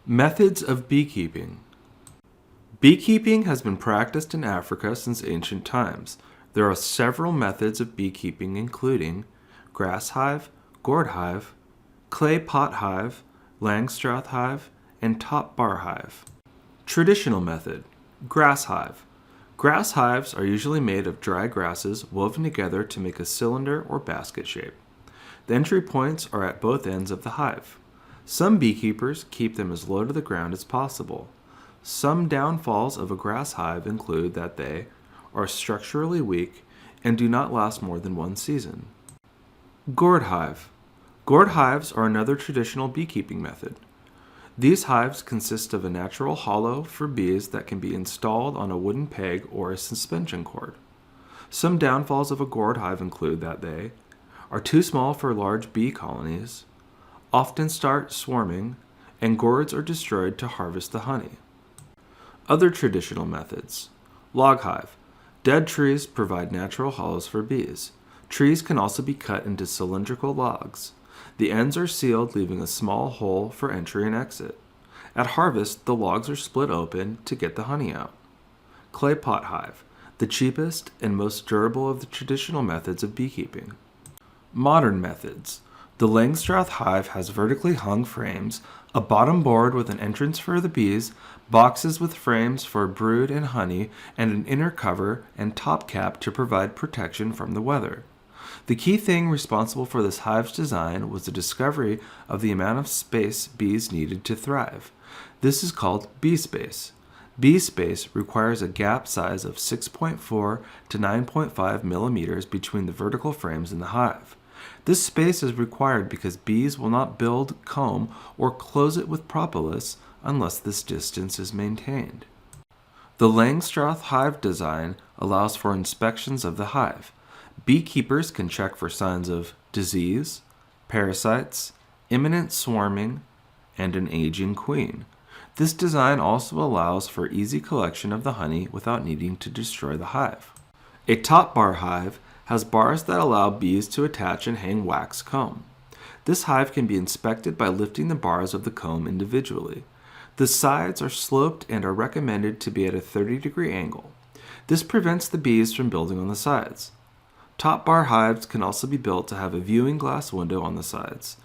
Methods of beekeeping. Beekeeping has been practiced in Africa since ancient times. There are several methods of beekeeping including grass hive, gourd hive, clay pot hive, Langstroth hive, and top bar hive. Traditional method. Grass hive. Grass hives are usually made of dry grasses woven together to make a cylinder or basket shape. The entry points are at both ends of the hive. Some beekeepers keep them as low to the ground as possible. Some downfalls of a grass hive include that they are structurally weak and do not last more than one season. Gourd hive. Gourd hives are another traditional beekeeping method. These hives consist of a natural hollow for bees that can be installed on a wooden peg or a suspension cord. Some downfalls of a gourd hive include that they are too small for large bee colonies, often start swarming, and gourds are destroyed to harvest the honey. Other traditional methods. Log hive. Dead trees provide natural hollows for bees. Trees can also be cut into cylindrical logs. The ends are sealed, leaving a small hole for entry and exit. At harvest, the logs are split open to get the honey out. Clay pot hive. The cheapest and most durable of the traditional methods of beekeeping. Modern methods. The Langstroth hive has vertically hung frames, a bottom board with an entrance for the bees, boxes with frames for brood and honey, and an inner cover and top cap to provide protection from the weather. The key thing responsible for this hive's design was the discovery of the amount of space bees needed to thrive. This is called bee space. Bee space requires a gap size of 6.4 to 9.5 millimeters between the vertical frames in the hive. This space is required because bees will not build comb or close it with propolis unless this distance is maintained. The Langstroth hive design allows for inspections of the hive. Beekeepers can check for signs of disease, parasites, imminent swarming, and an aging queen. This design also allows for easy collection of the honey without needing to destroy the hive. A top bar hive has bars that allow bees to attach and hang wax comb. This hive can be inspected by lifting the bars of the comb individually. The sides are sloped and are recommended to be at a 30-degree angle. This prevents the bees from building on the sides. Top bar hives can also be built to have a viewing glass window on the sides.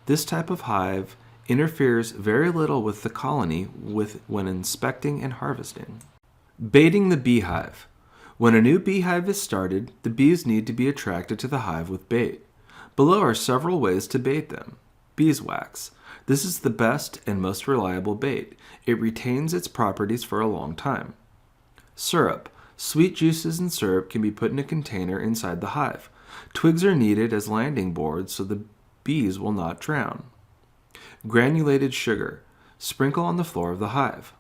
This type of hive interferes very little with the colony when inspecting and harvesting. Baiting the beehive. When a new beehive is started, the bees need to be attracted to the hive with bait. Below are several ways to bait them. Beeswax. This is the best and most reliable bait. It retains its properties for a long time. Syrup. Sweet juices and syrup can be put in a container inside the hive. Twigs are needed as landing boards so the bees will not drown. Granulated sugar. Sprinkle on the floor of the hive.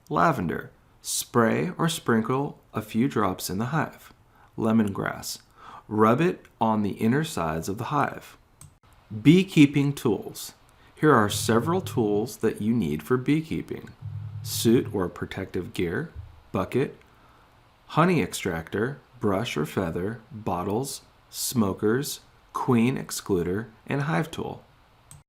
Lavender. Spray or sprinkle a few drops in the hive. Lemongrass. Rub it on the inner sides of the hive. Beekeeping tools. Here are several tools that you need for beekeeping. Suit or protective gear, bucket, honey extractor, brush or feather, bottles, smokers, queen excluder, and hive tool.